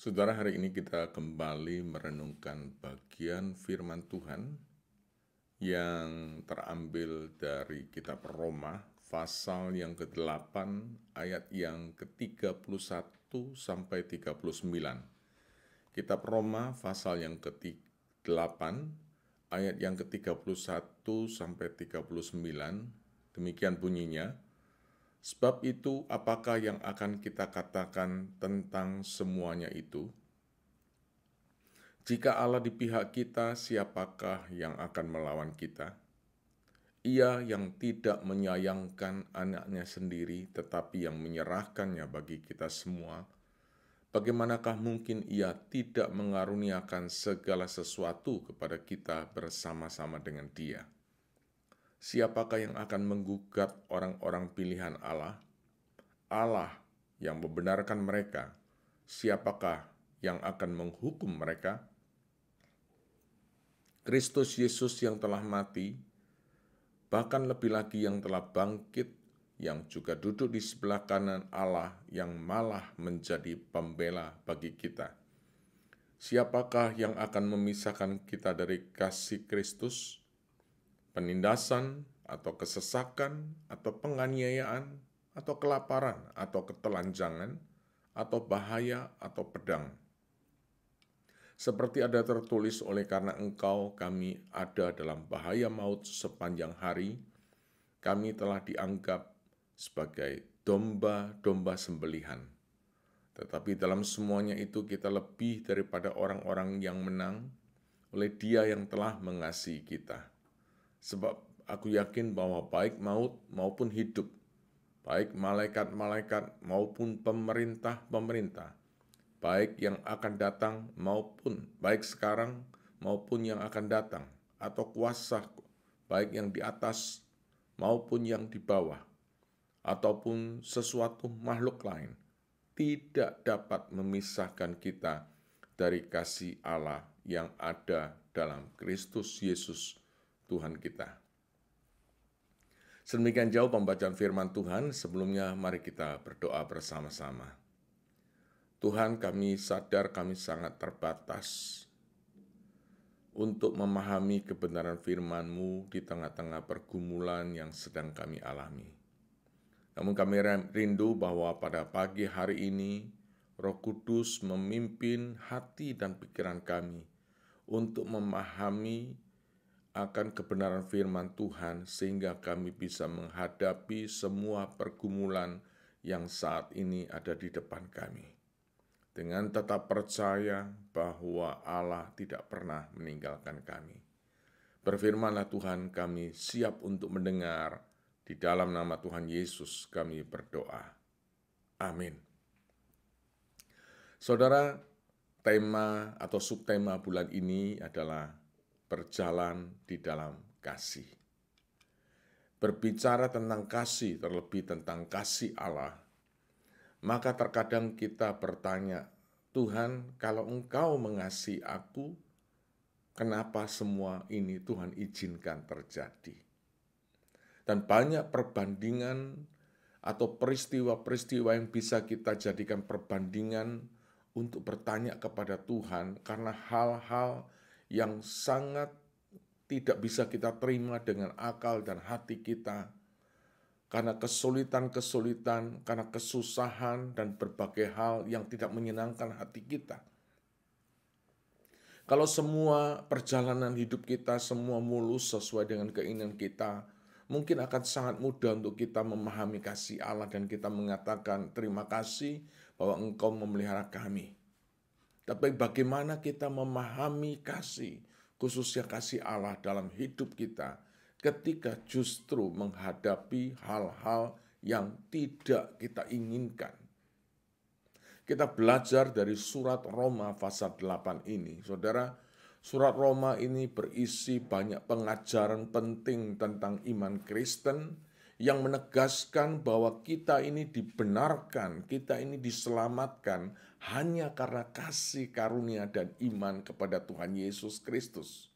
Saudara, hari ini kita kembali merenungkan bagian firman Tuhan yang terambil dari kitab Roma, pasal yang ke-8, ayat yang ke-31 sampai 39. Kitab Roma, pasal yang ke-8, ayat yang ke-31 sampai 39, demikian bunyinya. Sebab itu, apakah yang akan kita katakan tentang semuanya itu? Jika Allah di pihak kita, siapakah yang akan melawan kita? Ia yang tidak menyayangkan anaknya sendiri, tetapi yang menyerahkannya bagi kita semua, bagaimanakah mungkin ia tidak mengaruniakan segala sesuatu kepada kita bersama-sama dengan Dia? Siapakah yang akan menggugat orang-orang pilihan Allah? Allah yang membenarkan mereka, siapakah yang akan menghukum mereka? Kristus Yesus yang telah mati, bahkan lebih lagi yang telah bangkit, yang juga duduk di sebelah kanan Allah yang malah menjadi pembela bagi kita. Siapakah yang akan memisahkan kita dari kasih Kristus? Penindasan, atau kesesakan, atau penganiayaan, atau kelaparan, atau ketelanjangan, atau bahaya, atau pedang. Seperti ada tertulis, oleh karena engkau kami ada dalam bahaya maut sepanjang hari, kami telah dianggap sebagai domba-domba sembelihan. Tetapi dalam semuanya itu kita lebih daripada orang-orang yang menang oleh Dia yang telah mengasihi kita. Sebab aku yakin bahwa baik maut maupun hidup, baik malaikat-malaikat maupun pemerintah-pemerintah, baik yang akan datang maupun baik sekarang maupun yang akan datang, atau kuasa baik yang di atas maupun yang di bawah, ataupun sesuatu makhluk lain, tidak dapat memisahkan kita dari kasih Allah yang ada dalam Kristus Yesus Tuhan kita. Sedemikian jauh pembacaan firman Tuhan. Sebelumnya mari kita berdoa bersama-sama. Tuhan, kami sadar kami sangat terbatas untuk memahami kebenaran firman-Mu di tengah-tengah pergumulan yang sedang kami alami. Namun kami rindu bahwa pada pagi hari ini, Roh Kudus memimpin hati dan pikiran kami untuk memahami akan kebenaran firman Tuhan, sehingga kami bisa menghadapi semua pergumulan yang saat ini ada di depan kami, dengan tetap percaya bahwa Allah tidak pernah meninggalkan kami. Berfirmanlah Tuhan, kami siap untuk mendengar. Di dalam nama Tuhan Yesus kami berdoa. Amin. Saudara, tema atau subtema bulan ini adalah berjalan di dalam kasih. Berbicara tentang kasih, terlebih tentang kasih Allah, maka terkadang kita bertanya, Tuhan, kalau Engkau mengasihi aku, kenapa semua ini Tuhan izinkan terjadi? Dan banyak perbandingan atau peristiwa-peristiwa yang bisa kita jadikan perbandingan untuk bertanya kepada Tuhan, karena hal-hal yang sangat tidak bisa kita terima dengan akal dan hati kita, karena kesulitan-kesulitan, karena kesusahan dan berbagai hal yang tidak menyenangkan hati kita. Kalau semua perjalanan hidup kita semua mulus sesuai dengan keinginan kita, mungkin akan sangat mudah untuk kita memahami kasih Allah dan kita mengatakan terima kasih bahwa Engkau memelihara kami. Tapi bagaimana kita memahami kasih, khususnya kasih Allah dalam hidup kita, ketika justru menghadapi hal-hal yang tidak kita inginkan? Kita belajar dari surat Roma pasal 8 ini. Saudara, surat Roma ini berisi banyak pengajaran penting tentang iman Kristen yang menegaskan bahwa kita ini dibenarkan, kita ini diselamatkan hanya karena kasih karunia dan iman kepada Tuhan Yesus Kristus.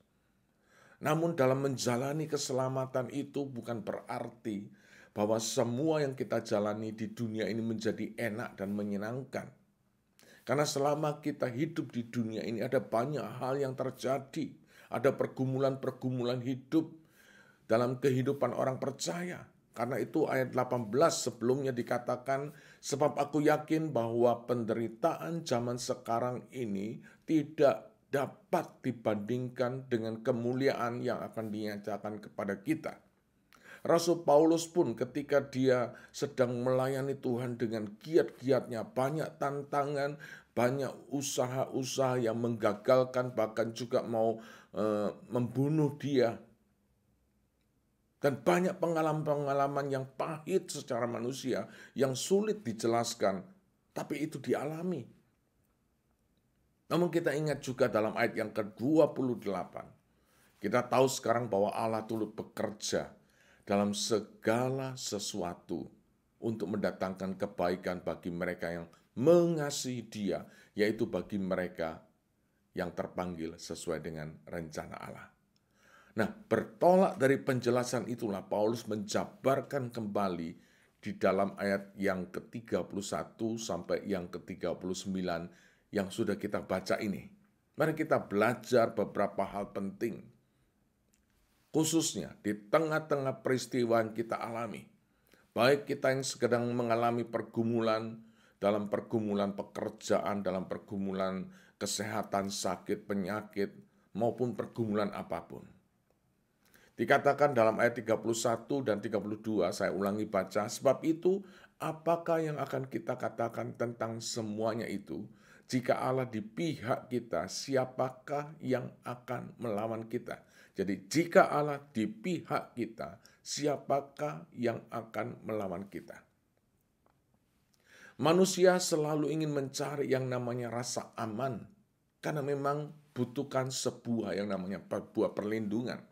Namun dalam menjalani keselamatan itu bukan berarti bahwa semua yang kita jalani di dunia ini menjadi enak dan menyenangkan. Karena selama kita hidup di dunia ini ada banyak hal yang terjadi. Ada pergumulan-pergumulan hidup dalam kehidupan orang percaya. Karena itu ayat 18 sebelumnya dikatakan, sebab aku yakin bahwa penderitaan zaman sekarang ini tidak dapat dibandingkan dengan kemuliaan yang akan dinyatakan kepada kita. Rasul Paulus pun ketika dia sedang melayani Tuhan dengan giat-giatnya, banyak tantangan, banyak usaha-usaha yang menggagalkan, bahkan juga mau membunuh dia. Dan banyak pengalaman-pengalaman yang pahit secara manusia, yang sulit dijelaskan, tapi itu dialami. Namun kita ingat juga dalam ayat yang ke-28, kita tahu sekarang bahwa Allah turut bekerja dalam segala sesuatu untuk mendatangkan kebaikan bagi mereka yang mengasihi Dia, yaitu bagi mereka yang terpanggil sesuai dengan rencana Allah. Nah, bertolak dari penjelasan itulah Paulus menjabarkan kembali di dalam ayat yang ke-31 sampai yang ke-39 yang sudah kita baca ini. Mari kita belajar beberapa hal penting, khususnya di tengah-tengah peristiwa yang kita alami. Baik kita yang sedang mengalami pergumulan, dalam pergumulan pekerjaan, dalam pergumulan kesehatan, sakit, penyakit, maupun pergumulan apapun. Dikatakan dalam ayat 31 dan 32, saya ulangi baca, sebab itu apakah yang akan kita katakan tentang semuanya itu? Jika Allah di pihak kita, siapakah yang akan melawan kita? Jadi jika Allah di pihak kita, siapakah yang akan melawan kita? Manusia selalu ingin mencari yang namanya rasa aman, karena memang butuhkan sebuah yang namanya sebuah perlindungan.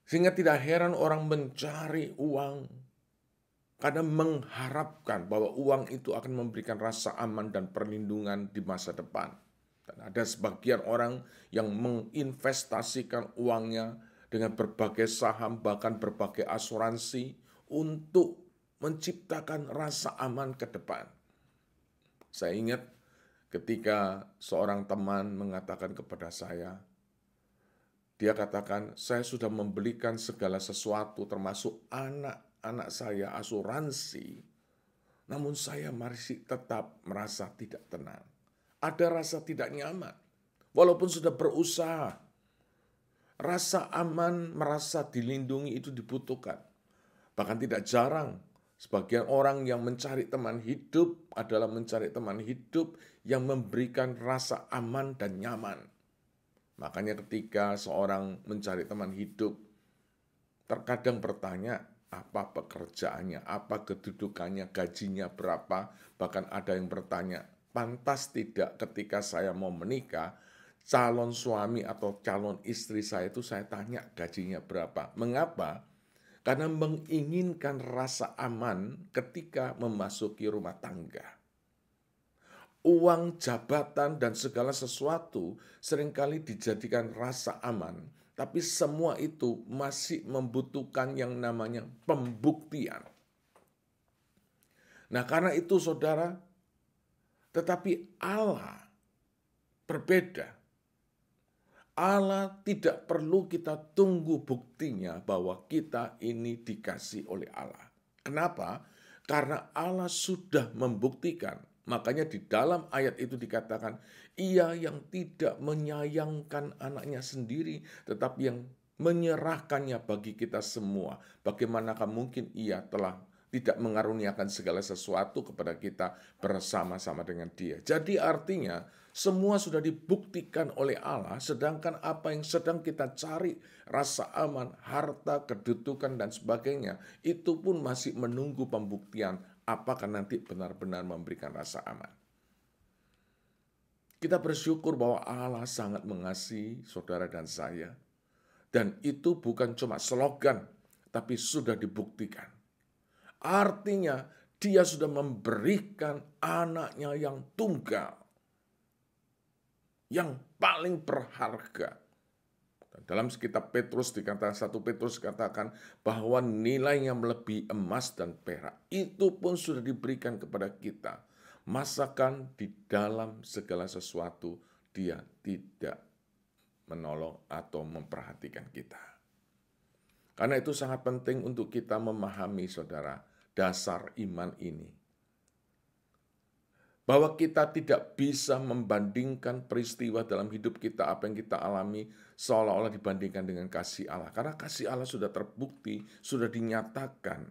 Sehingga tidak heran orang mencari uang karena mengharapkan bahwa uang itu akan memberikan rasa aman dan perlindungan di masa depan. Dan ada sebagian orang yang menginvestasikan uangnya dengan berbagai saham, bahkan berbagai asuransi untuk menciptakan rasa aman ke depan. Saya ingat ketika seorang teman mengatakan kepada saya, dia katakan, saya sudah membelikan segala sesuatu termasuk anak-anak saya asuransi, namun saya masih tetap merasa tidak tenang. Ada rasa tidak nyaman, walaupun sudah berusaha. Rasa aman, merasa dilindungi itu dibutuhkan. Bahkan tidak jarang, sebagian orang yang mencari teman hidup adalah mencari teman hidup yang memberikan rasa aman dan nyaman. Makanya ketika seorang mencari teman hidup, terkadang bertanya, apa pekerjaannya, apa kedudukannya, gajinya berapa, bahkan ada yang bertanya, pantas tidak ketika saya mau menikah, calon suami atau calon istri saya itu saya tanya gajinya berapa. Mengapa? Karena menginginkan rasa aman ketika memasuki rumah tangga. Uang, jabatan, dan segala sesuatu seringkali dijadikan rasa aman. Tapi semua itu masih membutuhkan yang namanya pembuktian. Nah, karena itu saudara, tetapi Allah berbeda. Allah tidak perlu kita tunggu buktinya bahwa kita ini dikasih oleh Allah. Kenapa? Karena Allah sudah membuktikan. Makanya di dalam ayat itu dikatakan, ia yang tidak menyayangkan anaknya sendiri, tetapi yang menyerahkannya bagi kita semua. Bagaimanakah mungkin ia telah tidak mengaruniakan segala sesuatu kepada kita bersama-sama dengan Dia. Jadi artinya semua sudah dibuktikan oleh Allah, sedangkan apa yang sedang kita cari, rasa aman, harta, kedudukan, dan sebagainya, itu pun masih menunggu pembuktian apakah nanti benar-benar memberikan rasa aman. Kita bersyukur bahwa Allah sangat mengasihi saudara dan saya. Dan itu bukan cuma slogan, tapi sudah dibuktikan. Artinya Dia sudah memberikan anaknya yang tunggal, yang paling berharga. Dalam kitab Petrus dikatakan, 1 Petrus dikatakan bahwa nilainya melebihi emas dan perak. Itu pun sudah diberikan kepada kita. masakan di dalam segala sesuatu Dia tidak menolong atau memperhatikan kita. Karena itu sangat penting untuk kita memahami, saudara, dasar iman ini. Bahwa kita tidak bisa membandingkan peristiwa dalam hidup kita, apa yang kita alami, seolah-olah dibandingkan dengan kasih Allah. Karena kasih Allah sudah terbukti, sudah dinyatakan,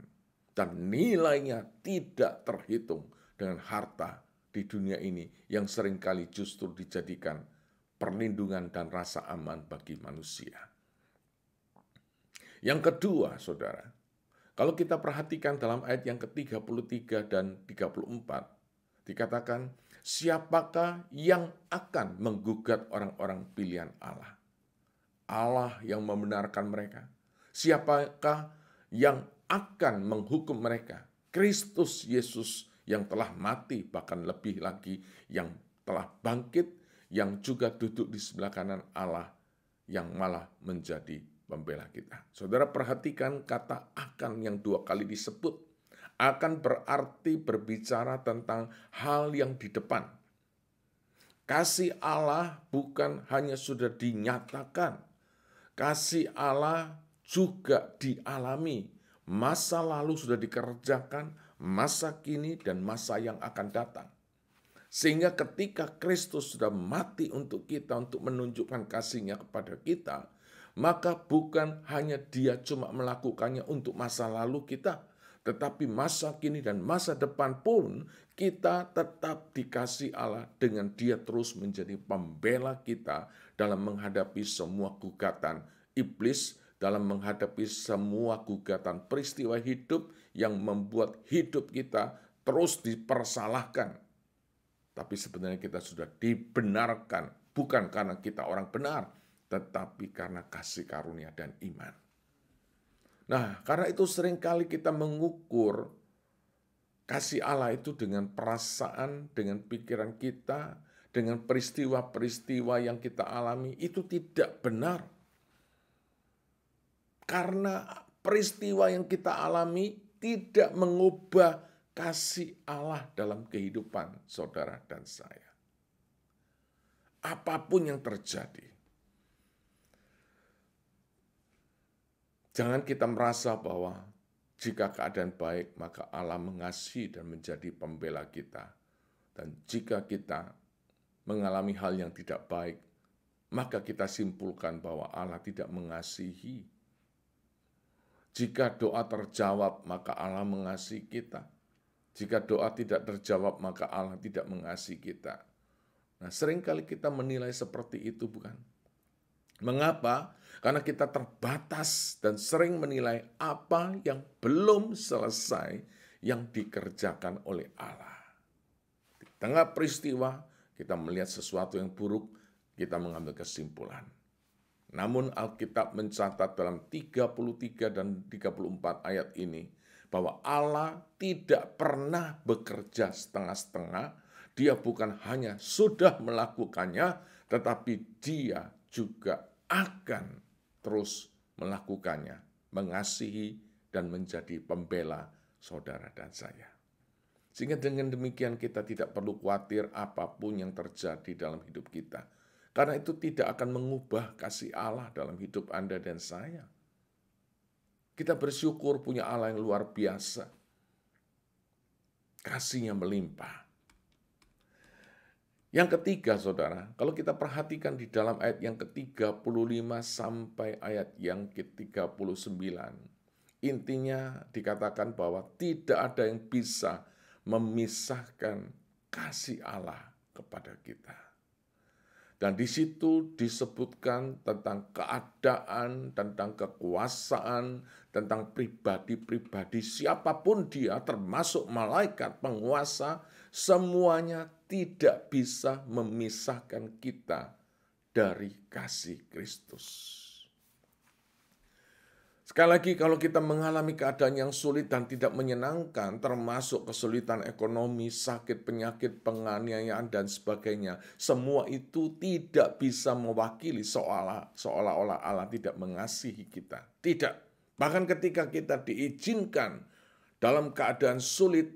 dan nilainya tidak terhitung dengan harta di dunia ini yang seringkali justru dijadikan perlindungan dan rasa aman bagi manusia. Yang kedua, saudara, kalau kita perhatikan dalam ayat yang ke-33 dan 34, dikatakan, siapakah yang akan menggugat orang-orang pilihan Allah? Allah yang membenarkan mereka. Siapakah yang akan menghukum mereka? Kristus Yesus yang telah mati, bahkan lebih lagi yang telah bangkit, yang juga duduk di sebelah kanan Allah, yang malah menjadi pembela kita. Saudara perhatikan kata akan yang 2 kali disebut. Akan berarti berbicara tentang hal yang di depan. Kasih Allah bukan hanya sudah dinyatakan, kasih Allah juga dialami. Masa lalu sudah dikerjakan, masa kini dan masa yang akan datang. Sehingga ketika Kristus sudah mati untuk kita, untuk menunjukkan kasih-Nya kepada kita, maka bukan hanya Dia cuma melakukannya untuk masa lalu kita, tetapi masa kini dan masa depan pun kita tetap dikasih Allah dengan Dia terus menjadi pembela kita dalam menghadapi semua gugatan iblis, dalam menghadapi semua gugatan peristiwa hidup yang membuat hidup kita terus dipersalahkan. Tapi sebenarnya kita sudah dibenarkan, bukan karena kita orang benar, tetapi karena kasih karunia dan iman. Nah, karena itu seringkali kita mengukur kasih Allah itu dengan perasaan, dengan pikiran kita, dengan peristiwa-peristiwa yang kita alami, itu tidak benar. Karena peristiwa yang kita alami tidak mengubah kasih Allah dalam kehidupan saudara dan saya. Apapun yang terjadi, jangan kita merasa bahwa jika keadaan baik, maka Allah mengasihi dan menjadi pembela kita. Dan jika kita mengalami hal yang tidak baik, maka kita simpulkan bahwa Allah tidak mengasihi. Jika doa terjawab, maka Allah mengasihi kita. Jika doa tidak terjawab, maka Allah tidak mengasihi kita. Nah, seringkali kita menilai seperti itu, bukan? Mengapa? Karena kita terbatas dan sering menilai apa yang belum selesai yang dikerjakan oleh Allah. Di tengah peristiwa, kita melihat sesuatu yang buruk, kita mengambil kesimpulan. Namun Alkitab mencatat dalam 33 dan 34 ayat ini, bahwa Allah tidak pernah bekerja setengah-setengah. Dia bukan hanya sudah melakukannya, tetapi Dia juga akan terus melakukannya, mengasihi dan menjadi pembela saudara dan saya. Sehingga dengan demikian kita tidak perlu khawatir apapun yang terjadi dalam hidup kita. Karena itu tidak akan mengubah kasih Allah dalam hidup Anda dan saya. Kita bersyukur punya Allah yang luar biasa. Kasih-Nya melimpah. Yang ketiga, saudara, kalau kita perhatikan di dalam ayat yang ke-35 sampai ayat yang ke-39, intinya dikatakan bahwa tidak ada yang bisa memisahkan kasih Allah kepada kita. Dan di situ disebutkan tentang keadaan, tentang kekuasaan, tentang pribadi-pribadi, siapapun dia, termasuk malaikat, penguasa, semuanya tidak bisa memisahkan kita dari kasih Kristus. Sekali lagi, kalau kita mengalami keadaan yang sulit dan tidak menyenangkan, termasuk kesulitan ekonomi, sakit, penyakit, penganiayaan, dan sebagainya, semua itu tidak bisa mewakili seolah-olah Allah tidak mengasihi kita. Tidak. Bahkan ketika kita diizinkan dalam keadaan sulit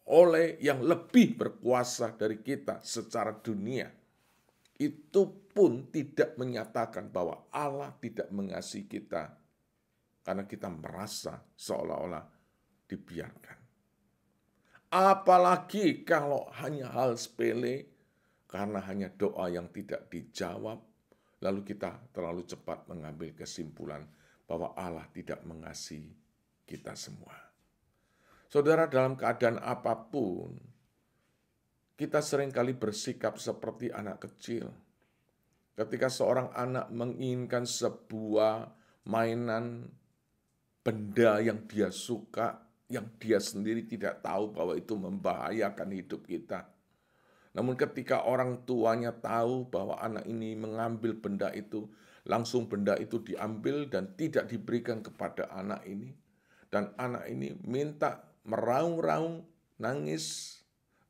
oleh yang lebih berkuasa dari kita secara dunia, itu pun tidak menyatakan bahwa Allah tidak mengasihi kita karena kita merasa seolah-olah dibiarkan. Apalagi kalau hanya hal sepele, karena hanya doa yang tidak dijawab, lalu kita terlalu cepat mengambil kesimpulan bahwa Allah tidak mengasihi kita semua. Saudara, dalam keadaan apapun, kita seringkali bersikap seperti anak kecil. Ketika seorang anak menginginkan sebuah mainan, benda yang dia suka, yang dia sendiri tidak tahu bahwa itu membahayakan hidup kita. Namun ketika orang tuanya tahu bahwa anak ini mengambil benda itu, langsung benda itu diambil dan tidak diberikan kepada anak ini. Dan anak ini minta meraung-raung, nangis,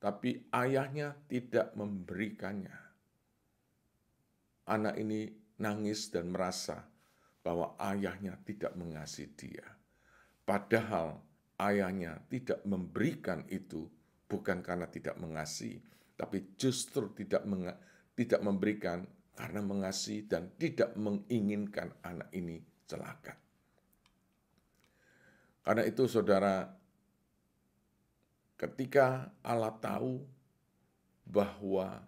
tapi ayahnya tidak memberikannya. Anak ini nangis dan merasa bahwa ayahnya tidak mengasihi dia. Padahal ayahnya tidak memberikan itu bukan karena tidak mengasihi, tapi justru tidak memberikan karena mengasihi dan tidak menginginkan anak ini celaka. Karena itu saudara, ketika Allah tahu bahwa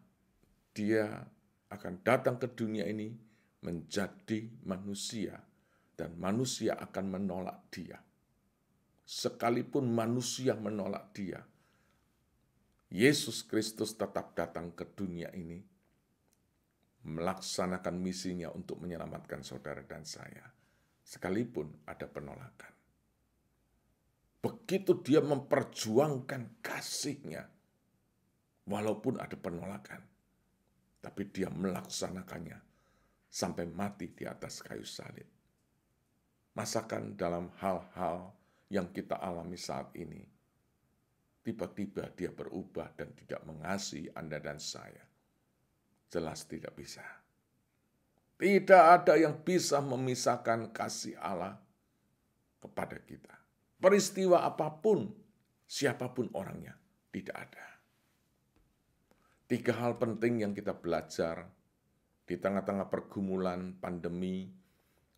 Dia akan datang ke dunia ini menjadi manusia dan manusia akan menolak Dia. Sekalipun manusia menolak Dia, Yesus Kristus tetap datang ke dunia ini melaksanakan misinya untuk menyelamatkan saudara dan saya, sekalipun ada penolakan. Begitu dia memperjuangkan kasih-Nya, walaupun ada penolakan, tapi dia melaksanakannya sampai mati di atas kayu salib. Masakan dalam hal-hal yang kita alami saat ini, tiba-tiba dia berubah dan tidak mengasihi Anda dan saya? Jelas tidak bisa. Tidak ada yang bisa memisahkan kasih Allah kepada kita. Peristiwa apapun, siapapun orangnya, tidak ada. 3 hal penting yang kita belajar di tengah-tengah pergumulan pandemi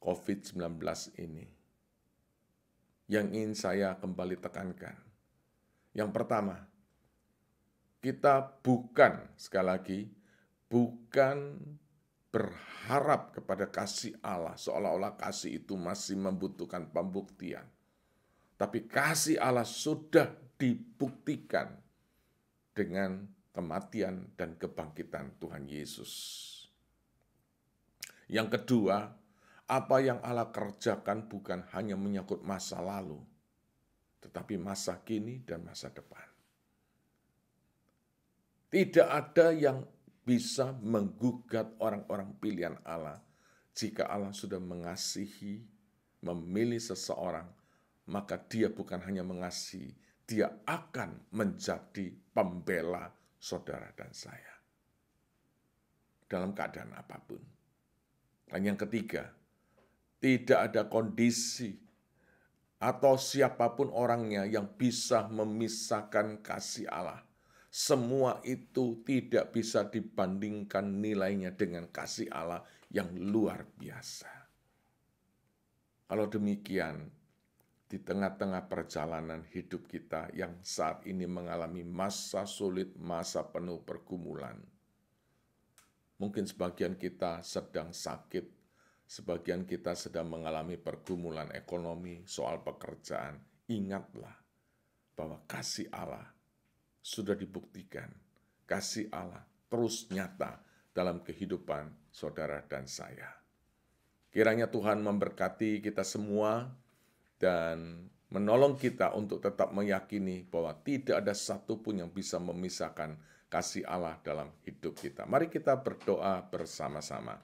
COVID-19 ini, yang ingin saya kembali tekankan. Yang pertama, kita bukan, sekali lagi, bukan berharap kepada kasih Allah, seolah-olah kasih itu masih membutuhkan pembuktian. Tapi kasih Allah sudah dibuktikan dengan kematian dan kebangkitan Tuhan Yesus. Yang kedua, apa yang Allah kerjakan bukan hanya menyangkut masa lalu, tetapi masa kini dan masa depan. Tidak ada yang bisa menggugat orang-orang pilihan Allah jika Allah sudah mengasihi, memilih seseorang, maka dia bukan hanya mengasihi, dia akan menjadi pembela saudara dan saya. Dalam keadaan apapun. Dan yang ketiga, tidak ada kondisi atau siapapun orangnya yang bisa memisahkan kasih Allah. Semua itu tidak bisa dibandingkan nilainya dengan kasih Allah yang luar biasa. Kalau demikian, di tengah-tengah perjalanan hidup kita yang saat ini mengalami masa sulit, masa penuh pergumulan. Mungkin sebagian kita sedang sakit, sebagian kita sedang mengalami pergumulan ekonomi, soal pekerjaan. Ingatlah bahwa kasih Allah sudah dibuktikan. Kasih Allah terus nyata dalam kehidupan saudara dan saya. Kiranya Tuhan memberkati kita semua dan menolong kita untuk tetap meyakini bahwa tidak ada satupun yang bisa memisahkan kasih Allah dalam hidup kita. Mari kita berdoa bersama-sama.